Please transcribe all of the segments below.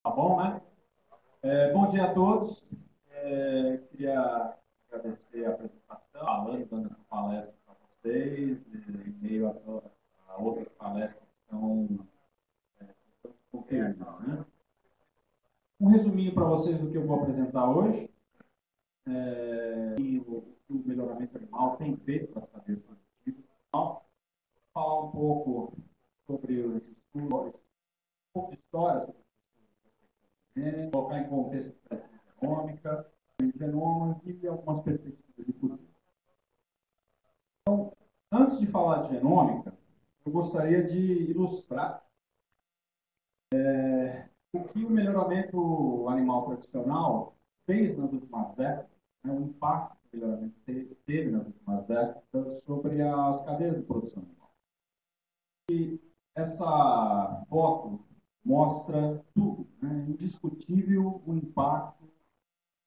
Tá bom, né? Bom dia a todos. Queria agradecer a apresentação, falando, dando essa palestra para vocês, em meio a outras palestras que estão conteúdo, né? Um resuminho para vocês do que eu vou apresentar hoje. E o melhoramento animal tem feito para as cadeias produtivas. Falar um pouco sobre os estudos, um pouco de história sobre colocar em contexto da econômica, genomas e algumas perspectivas de futuro. Então, antes de falar de genômica, eu gostaria de ilustrar o que o melhoramento animal tradicional fez nas últimas décadas, né, o impacto que o melhoramento teve nas últimas décadas sobre as cadeias de produção animal. E essa foto mostra tudo, né, indiscutível o impacto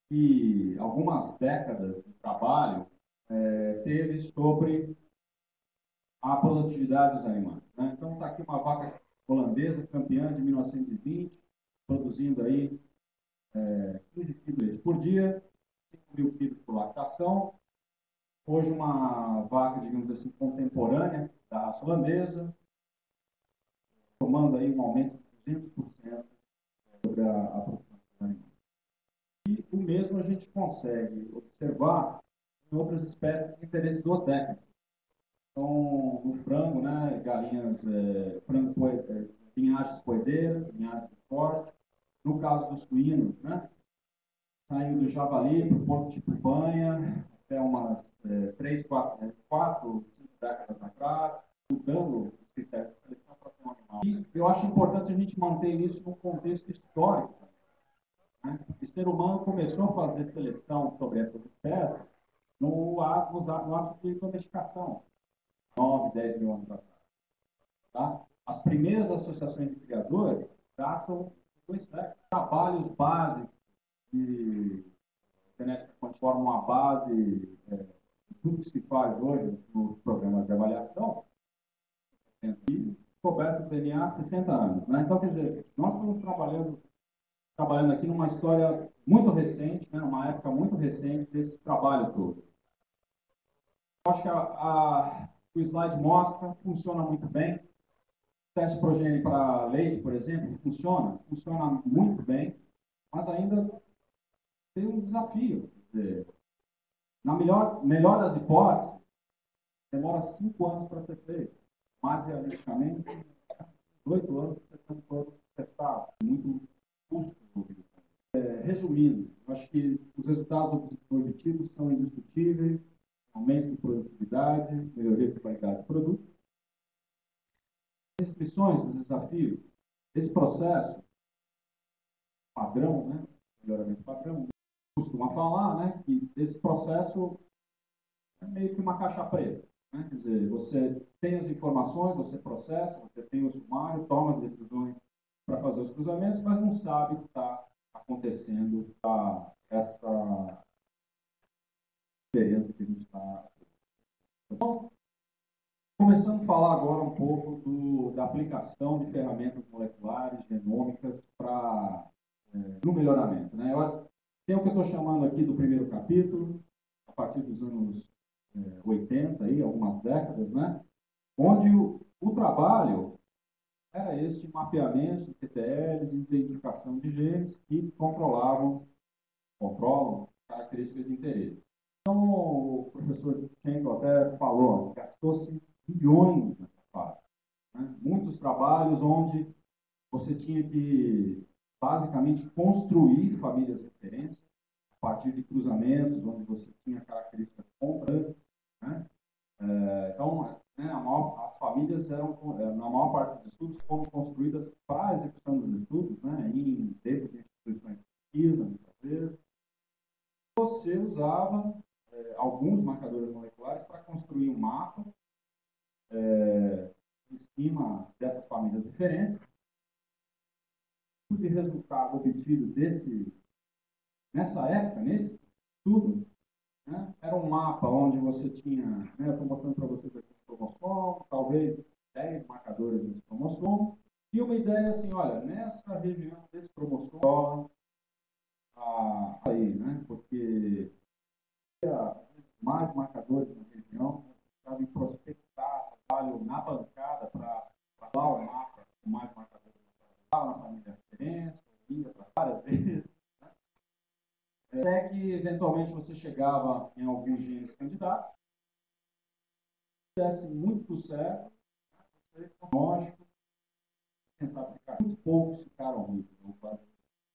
que algumas décadas de trabalho teve sobre a produtividade dos animais, né? Então, está aqui uma vaca holandesa, campeã de 1920, produzindo aí 15 quilos por dia, 5.000 quilos por lactação. Hoje, uma vaca, digamos assim, contemporânea da raça holandesa, tomando aí um aumento de 200% sobre a produção dos animais. E o mesmo a gente consegue observar em outras espécies de interesse zootécnico. Então, no frango, né, galinhas, linhagens poedeiras, linhagens de corte. No caso dos suínos, né, saindo do javali para o porco de picanha, até umas 3, 4, 5 décadas atrás, mudando os critérios de seleção para ser um animal. E eu acho importante a gente manter isso num contexto histórico. Né? O ser humano começou a fazer seleção sobre essas espécies no ato de domesticação, 9, 10 mil anos atrás. Tá? As primeiras associações de criadores datam dois séculos. Trabalhos básicos de genética que formam uma base de tudo que se faz hoje nos programas de avaliação, e descoberto do DNA há 60 anos. Né? Então, quer dizer, nós estamos trabalhando aqui numa história muito recente, né? Uma época muito recente desse trabalho todo. Eu acho que o slide mostra, funciona muito bem. Teste progênio para leite, por exemplo, funciona muito bem, mas ainda tem um desafio. Quer dizer, na melhor das hipóteses, demora 5 anos para ser feito. Mais realisticamente, 8 anos para ser todo testado. Muito custo envolvido. Resumindo, acho que os resultados objetivos são indiscutíveis: aumento de produtividade, melhoria de qualidade do produto. Restrições dos desafios. Esse processo padrão, né, melhoramento padrão, costuma falar, né, que esse processo é meio que uma caixa preta. Né? Quer dizer, você tem as informações, você processa, você tem o sumário, toma as decisões para fazer os cruzamentos, mas não sabe o que está acontecendo para essa experiência que a gente está. Então, começando a falar agora um pouco da aplicação de ferramentas moleculares, genômicas, no melhoramento. Né? Tem o que eu estou chamando aqui do primeiro capítulo, a partir dos anos 80, aí, algumas décadas, né? Onde o trabalho era esse mapeamento de TTL, de identificação de genes que controlam características de interesse. Então, o professor Schenkel até falou, gastou-se bilhões nessa fase. Né? Muitos trabalhos onde você tinha que, basicamente, construir famílias de referência a partir de cruzamentos, onde você tinha características compras. Né? Então, né, as famílias eram, na maior parte dos estudos, foram construídas para a execução dos estudos, né, dentro de instituições de pesquisa, muitas vezes. Você usava alguns marcadores moleculares para construir um mapa em cima dessas famílias diferentes. O de resultado obtido nessa época, nesse estudo, né, era um mapa onde você tinha, né, eu estou mostrando para vocês aqui o cromossomo, talvez 10 marcadores desse cromossomo, e uma ideia assim, olha, nessa região desse cromossomo até que, eventualmente, você chegava em alguns genes candidatos, desse muito certo, lógico, quem sabe ficar, muito poucos ficaram ruins.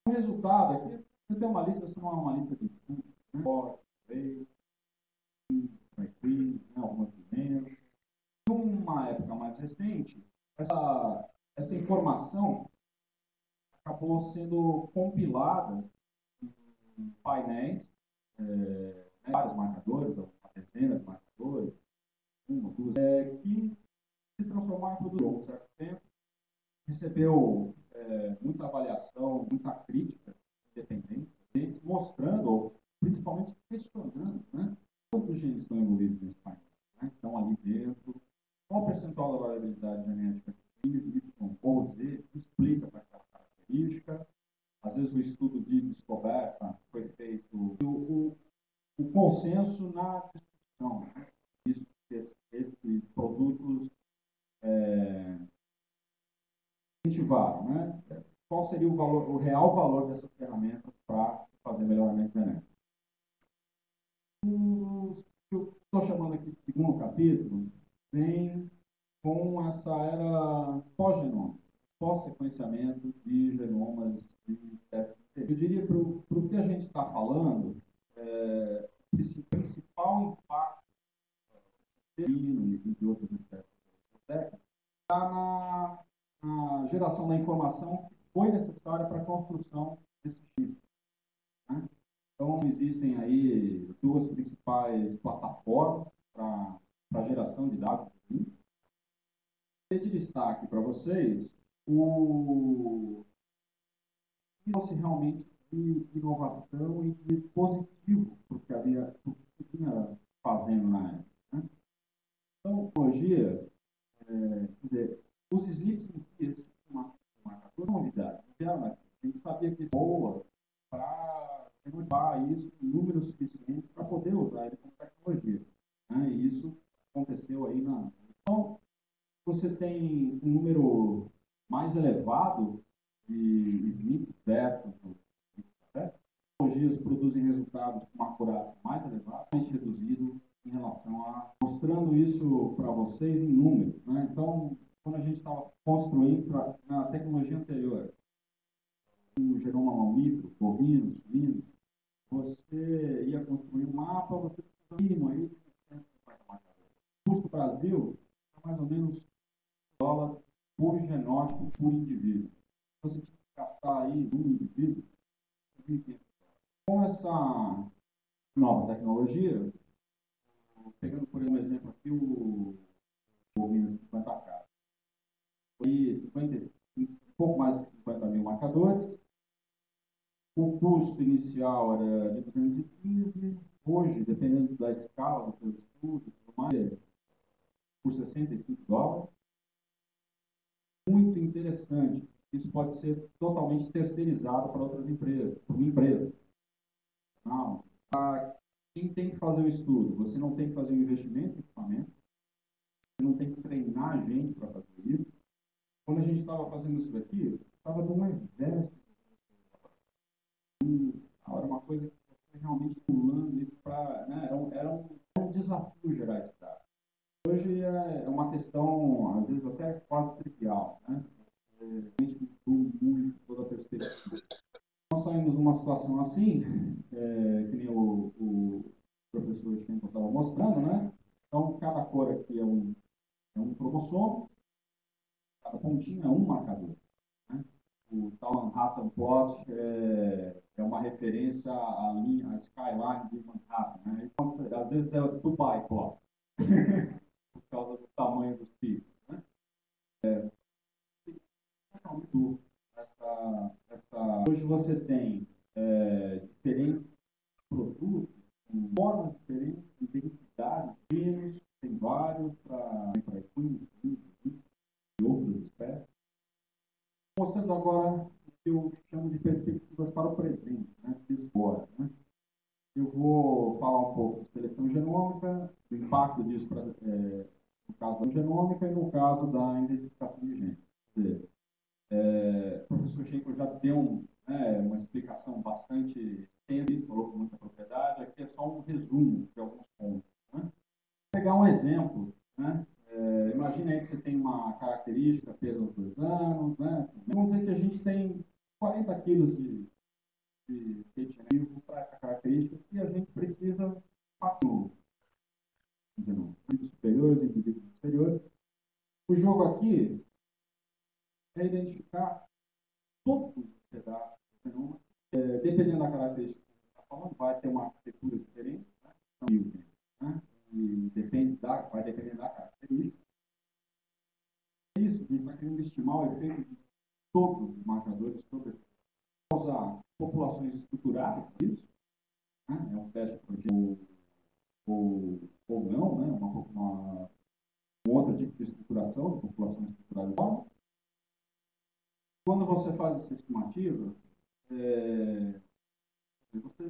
O resultado aqui, você tem uma lista, você não é uma lista de tudo, né? Forte, veio, tranquilo, algumas menos. Numa época mais recente, essa informação acabou sendo compilada em painéis, vários marcadores, uma dezena de marcadores, uma, duas, que se transformaram em produto há um certo tempo, recebeu muita avaliação, muita crítica independente, mostrando, ou principalmente questionando, né, quantos genes estão envolvidos nesse painel, né, estão ali dentro, qual o percentual da variabilidade genética Y ou Z explica para aquela característica. Às vezes o estudo de descoberta foi feito, o consenso na discussão, né? Isso, esses produtos incentivaram, né? Qual seria o valor, o real valor dessas ferramentas para fazer melhoramento genético? O que eu estou chamando aqui de segundo capítulo vem com essa era pós-genômica, pós-sequenciamento de genomas de testes. Eu diria para o que a gente está falando, esse principal impacto e de outras espécies técnicas está na geração da informação que foi necessária para a construção desse chip, né? Então, existem aí duas principais plataformas para a geração de dados. De destaque para vocês o que fosse realmente de inovação e de positivo porque havia vinha fazendo na época, né? Então, tecnologia, quer dizer, os slips em si, uma novidade, a gente sabia que boa para renovar isso em número suficiente para poder usar ele como tecnologia, né? E isso aconteceu aí na. Então, você tem um número mais elevado de slips versus tecnologias produzem resultados com uma acurácia mais elevada, reduzido em relação a mostrando isso para vocês em números, né? Então, quando a gente estava construindo na tecnologia anterior, o genoma mamífero, bovino, suíno, você ia construir um mapa, você mínimo aí de 150 marcadores. O custo Brasil é mais ou menos $1 por genótipo por indivíduo. Você tinha que gastar aí um indivíduo com essa nova tecnologia, pegando por exemplo aqui o bovino 50K, foi 55, um pouco mais de 50 mil marcadores. O custo inicial era de 215, hoje, dependendo da escala do seu estudo, mais por $65. Muito interessante. Isso pode ser totalmente terceirizado para outras empresas, por uma empresa. Não. Quem tem que fazer o estudo? Você não tem que fazer um investimento em equipamento, você não tem que treinar a gente para fazer isso. Quando a gente estava fazendo isso daqui, estava num exército. Era uma coisa que você realmente pulando isso para. Né, era um desafio gerar esse dado. Hoje é uma questão, às vezes, até quase trivial, né? Realmente muito toda a perspectiva. Nós saímos numa situação assim, que nem o professor estava mostrando, né? Então, cada cor aqui é um cromossomo, cada pontinho é um marcador, né? O tal Manhattan Plot é uma referência à linha, à skyline de Manhattan, né? Então, às vezes é o Dubai Plot, por causa do tamanho dos picos, né? Hoje você tem diferentes produtos, com formas diferentes, identidades, genes, tem vários para equins e outras espécies. Mostrando agora o que eu chamo de perspectivas para o presente, né? Agora, né? Eu vou falar um pouco de seleção genômica, do impacto disso no caso da genômica e no caso da identificação de genes. Quer dizer, o professor Schenkel já deu uma explicação bastante extensa, falou com quilos de peixe vivo para essa característica que a gente precisa de novo, indivíduos superiores, indivíduos inferiores. O jogo aqui é identificar todos os pedaços do fenômeno, dependendo da característica que você está falando, vai ter uma arquitetura diferente, né? E vai depender da característica. Isso, a gente está querendo estimar o efeito de todos os marcadores sobre usar populações estruturadas, isso, né? É um teste ou não, né? Um outro tipo de estruturação, de população estruturada. Quando você faz essa estimativa,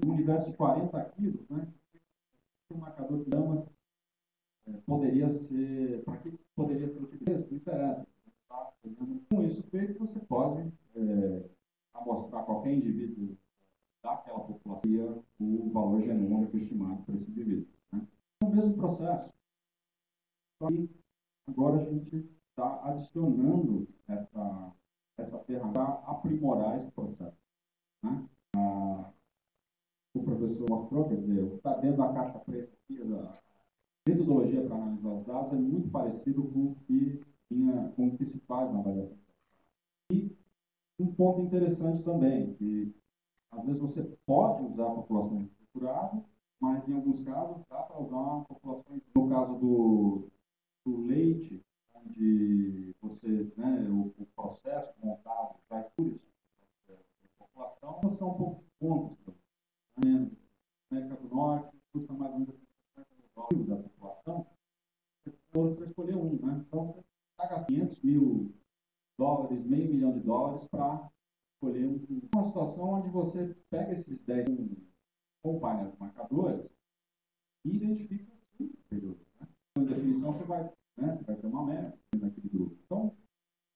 um universo de 40 quilos, né? Um marcador de damas poderia ser, para que poderia ser utilizado? Não interessa. Tá? Com isso feito, você pode amostrar qualquer indivíduo daquela população o valor genômico estimado para esse indivíduo. Né? É o mesmo processo. Só que agora a gente está adicionando essa ferramenta para aprimorar esse processo. Né? O professor mostrou, quer dizer, está dentro da caixa preta aqui, a metodologia para analisar os dados é muito parecido com o que se faz na avaliação. E um ponto interessante também, que às vezes você pode usar populações estruturadas, mas em alguns casos dá para usar populações, no caso do leite, onde você, né, o processo montado para estudos de população, são um pouco de pontos. Na América do Norte, custa mais ou menos $50 mil da população, para escolher um, né? Então, você paga $500 mil, $500 mil para escolher uma situação onde você pega esses 10 com painéis marcadores e identifica os superiores. Né? Então, em definição, você vai ter uma média naquele grupo. Então,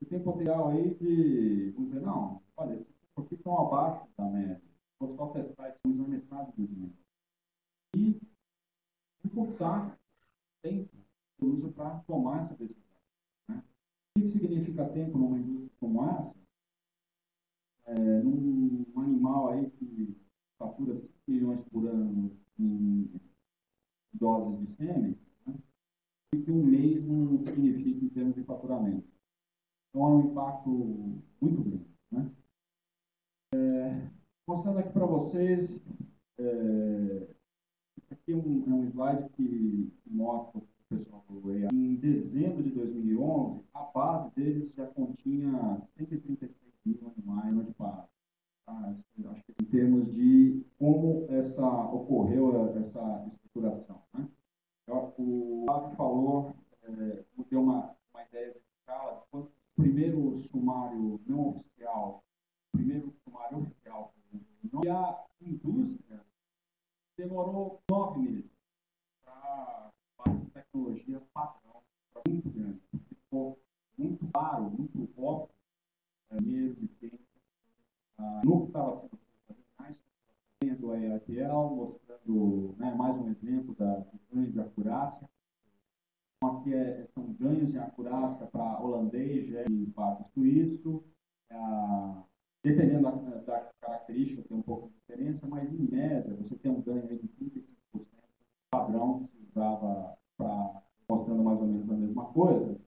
você tem potencial aí de dizer, não, olha, esses aqui estão abaixo da média. Vou só testar isso na metade do dia. E encurtar tempo que usa para tomar essa decisão. Né? O que significa tempo numa indústria como essa? Num animal aí que fatura 5 milhões por ano em doses de sêmen, né? E que um mês não significa em termos de faturamento. Então, é um impacto muito grande. Né? Mostrando aqui para vocês, esse aqui é um slide que mostra o pessoal do AI. Em dezembro de 2011, a base deles já continha 136 mil animais de parto. Acho que em termos de como ocorreu essa estruturação. Né? O Flávio falou, deu uma ideia de escala, de quando o primeiro sumário não oficial, e a indústria demorou 9 meses para a tecnologia padrão, muito grande. Ficou muito claro, muito óbvio, dinheiro de tempo, no que estava sendo feito do AITL, mostrando, né, mais um exemplo de ganho de acurácia. Então, aqui são ganhos de acurácia para holandês e para suíço. Dependendo da característica, tem um pouco de diferença, mas em média você tem um ganho de 35% padrão que se usava mostrando mais ou menos a mesma coisa.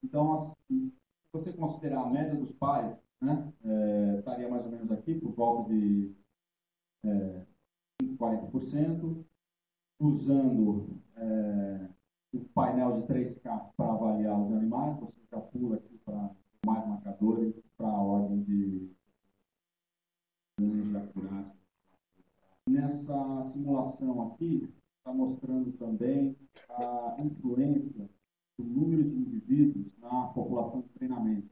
Então, assim, se você considerar a média dos pais, né, estaria mais ou menos aqui por volta de 40%, usando o painel de 3K para avaliar os animais, você já pula aqui para mais marcadores, para a ordem de acurácia. Nessa simulação aqui, está mostrando também a influência do número de indivíduos na população de treinamento.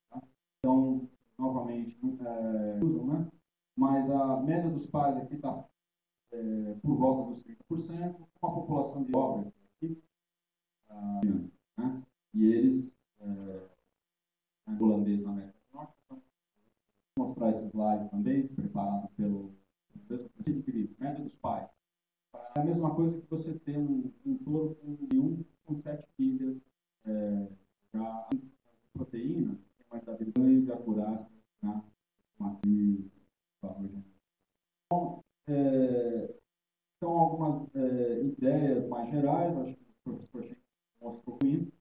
Tá? Então, novamente, usam, né? Mas a média dos pais aqui está por volta dos 30%, com a população de obras aqui, né? E eles, holandês na América do Norte, vou mostrar esse slide também, preparado pelo média dos pais. É a mesma coisa que você ter um touro com 7 pilhas já proteína, tem uma estabilidade de acurácia, né? aqui. Então, são algumas ideias mais gerais, acho que o professor Chico mostrou isso,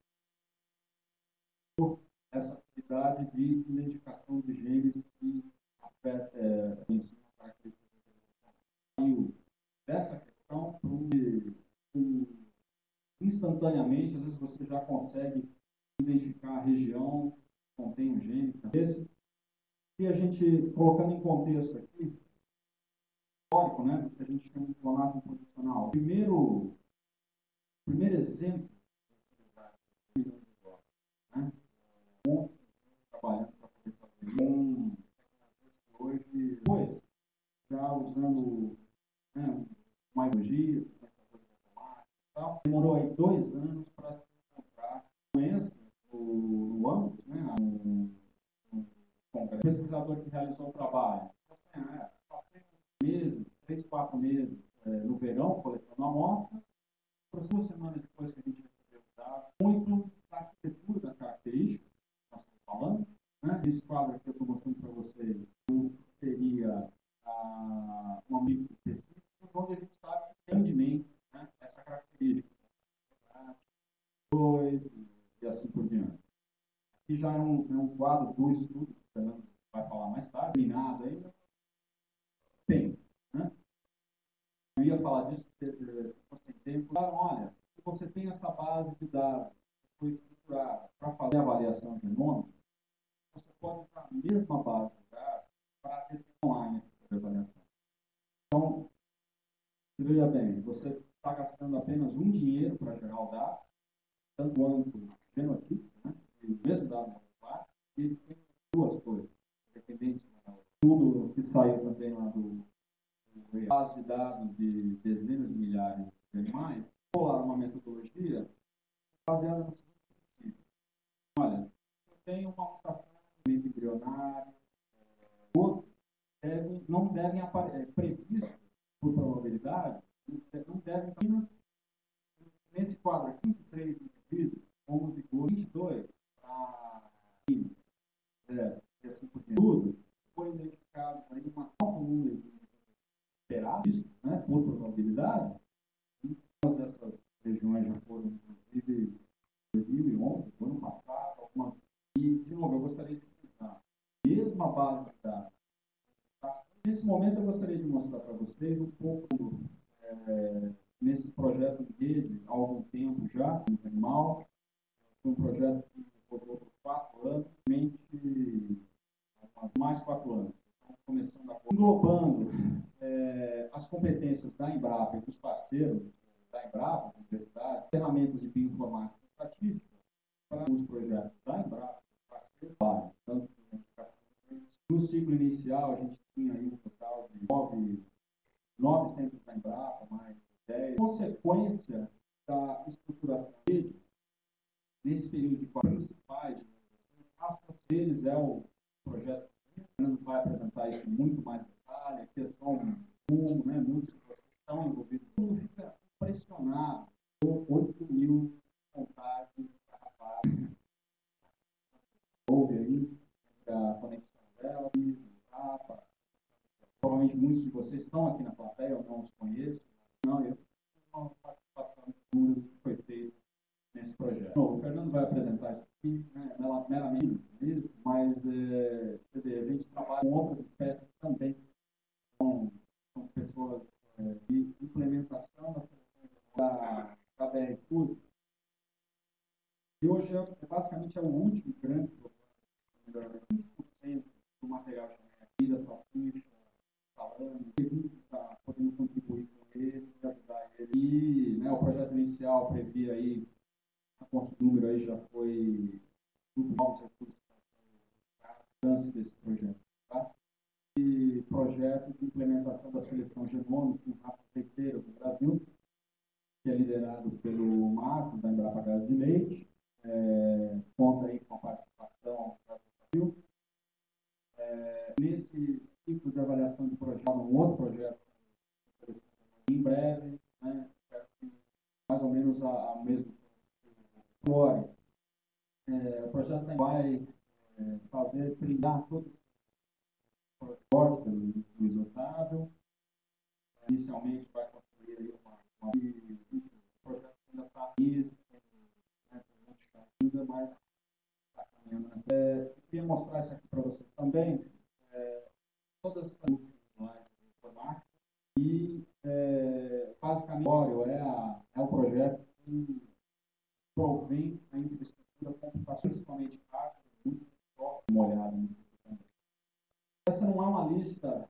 essa atividade de identificação de genes que ensinam características dessa questão, instantaneamente, às vezes você já consegue identificar a região que contém um gene. E a gente, colocando em contexto aqui, histórico, né, que a gente chama de clonagem posicional. Primeiro exemplo, né, trabalhando para poder fazer com hoje, depois, já usando uma ideologia, demorou aí 2 anos para se encontrar doença no âmbito, né, um pesquisador que realizou o trabalho, meses, 3, 4 meses no verão, coletando a amostra, por 2 semanas depois que a gente recebeu os dados, muito da arquitetura da característica, que nós estamos falando, né? Esse quadro aqui eu estou mostrando para vocês, seria um amigo específico, onde a gente sabe grandemente, né, essa característica. 2 e assim por diante. Aqui já é um quadro do estudo, que o Fernando vai falar mais tarde, terminado ainda. Tem, né? Eu ia falar disso, sem tempo. Olha, se você tem essa base de dados que foi estruturada para fazer a avaliação genômica, você pode usar a mesma base de dados para ter online a avaliação. Então, veja bem, você está gastando apenas um dinheiro para gerar o dado, tanto quanto genotipo, né? E o mesmo dado molecular, e tem 2 coisas, dependente do tudo que saiu também lá do base de dados de dezenas de milhares de animais, colar uma metodologia baseada no seguinte princípio. Olha, eu tenho uma mutação embrionária, outros não devem aparecer, previsto por probabilidade, não devem apenas nesse quadro aqui, 23 indivíduos, homozigoto 22 para 15, e assim por diante. Tudo foi identificado aí uma salva número de esperado, isso, né, por probabilidade. Algumas dessas regiões já foram, inclusive, em 2011, no ano passado, algumas. E, de novo, eu gostaria de utilizar a mesma base de dados. Nesse momento, eu gostaria de mostrar para vocês um pouco nesse projeto de rede, há algum tempo já, no animal. Um projeto que rodou por 4 anos, mais 4 anos. Então, começando agora, englobando as competências da Embrapa e dos parceiros da Embrapa, universidade, ferramentas de bioinformática e estatística para os projetos da Embrapa, parceiros, tanto no ciclo inicial, a gente tinha aí um total de 9 centros da Embrapa, mais 10. Consequência da estruturação da rede, nesse período de 4 principais, deles é o projeto, o Fernando vai apresentar isso com muito mais detalhe, aqui é só um fumo, né, muitos estão envolvidos, todo mundo fica impressionado com 8.000 contatos rapazes. Houve aí a conexão dela, provavelmente muitos de vocês estão aqui na plateia, eu não os conheço, não, eu uma participação que foi feita nesse projeto. Bom, o Fernando vai apresentar isso aqui, né, meramente isso, mas a gente trabalha com outras espécies também, com pessoas de implementação da BR Food. E hoje, basicamente, é o último grande programa, 20% do material aqui, da salsicha, falando, está podendo contribuir com ele, ajudar ele. E o projeto inicial previa aí, o número aí já foi novos recursos para desse projeto. Tá? E projeto de implementação da seleção genômica em raças leiteiras no Brasil, que é liderado pelo Marcos, da Embrapa Gás de Leite, conta aí com a participação do Brasil. Nesse tipo de avaliação de projeto, um outro projeto, em breve, né, mais ou menos a mesmo tempo. O projeto vai fazer trilhar todas do isotável. Inicialmente vai construir aí o projeto ainda está nisso, né, ainda mais está caminhando. Eu queria mostrar isso aqui para vocês também, todas as slides de informática, e basicamente é o projeto que provém a infraestrutura computacional, principalmente hardware, muito forte, uma olhada nisso também. Essa não é uma lista de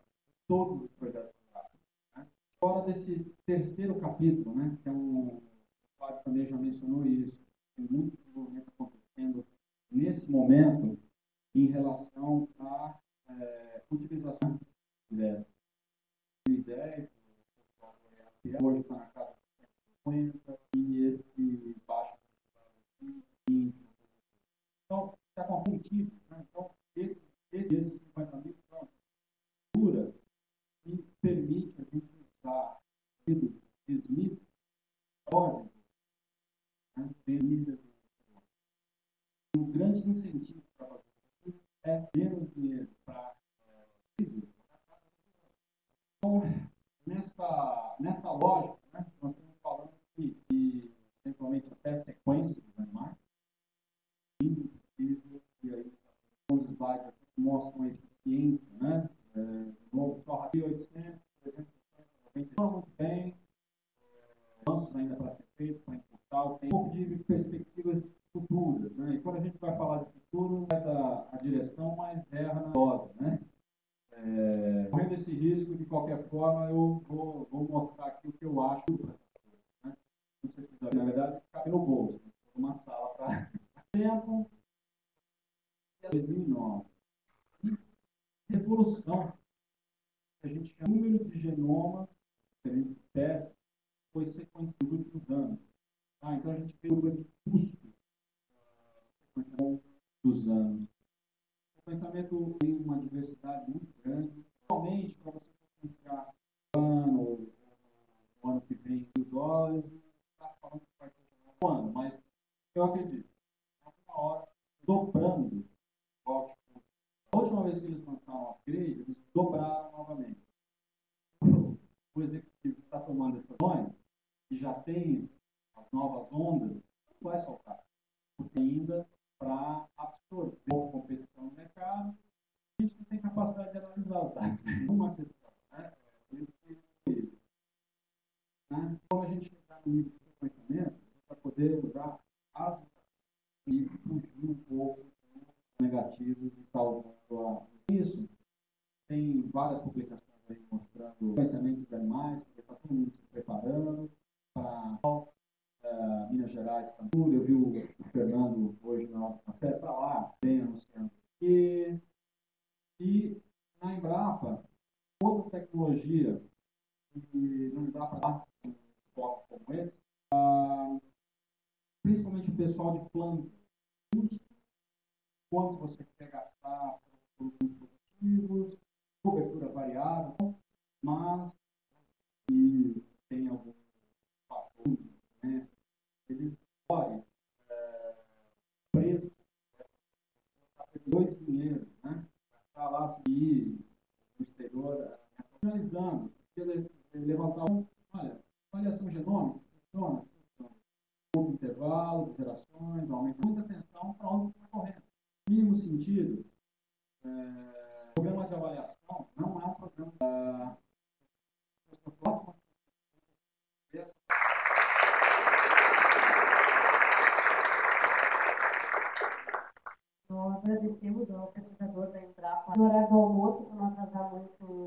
todos os projetos, né? Fora desse terceiro capítulo, né, que é o Fábio também já mencionou isso, tem muito desenvolvimento acontecendo nesse momento em relação à utilização de 2010, hoje está na casa de 50, e esse baixo de 20. Então, está com algum tipo, né? Então, esses 50 mil são dura e permite a gente usar Smith, código, né? O grande incentivo para fazer isso é menos dinheiro para então, nessa lógica, né, nós estamos falando de eventualmente até sequência dos animais, e aí os slides aqui mostram a eficiência, né? De novo, só aqui 800, 390, muito bem, avanços ainda para ser feito, para impulsar, tem um pouco de perspectivas futuras, né? E quando a gente vai falar de futuro, é a direção, mas erra na dose, né? Correndo esse risco, de qualquer forma, eu vou mostrar aqui o que eu acho, né? Não sei se, na verdade, cabe no bolso, uma sala para tempo, 2009. Revolução, a gente chama número de genomas, que a gente testa, foi sequenciado nos últimos anos. Então a gente vê o número de custo dos anos. O sequenciamento tem uma diversidade muito grande. Realmente, para você sequenciar o ano que vem $1.000, está falando que vai ter um ano, mas eu acredito, uma hora, dobrando o output. A última vez que eles lançaram o upgrade, eles dobraram novamente. O executivo está tomando decisões e já tem as novas ondas, não vai soltar. Porque ainda para absorver a competição no mercado, a gente não tem capacidade de analisar os dados. Uma questão, né? Quando a gente chegar no nível de sequenciamento, para poder usar as e fugir um pouco negativos e tal. Isso tem várias publicações aí mostrando o sequenciamento de animais, porque está todo mundo se preparando para Minas Gerais, Cantura. Eu vi o Fernando hoje na hora do café, está lá, bem anunciando. E na Embrapa, outra tecnologia que não dá para dar um foco como esse, principalmente o pessoal de planta, quanto você quer gastar por produtivos, cobertura variável, mas e tem alguns fatores, né? Eles podem preço, dois dinheiros, né? Gastar lá no exterior, analisando, levantar olha, avaliação genômica, funciona, pouco intervalo de gerações, aumenta muita atenção para onde está correndo. No mínimo sentido, programa de avaliação não é um programa Nós agradecemos ao pesquisador da Embrapa no horário do almoço, para não atrasar muito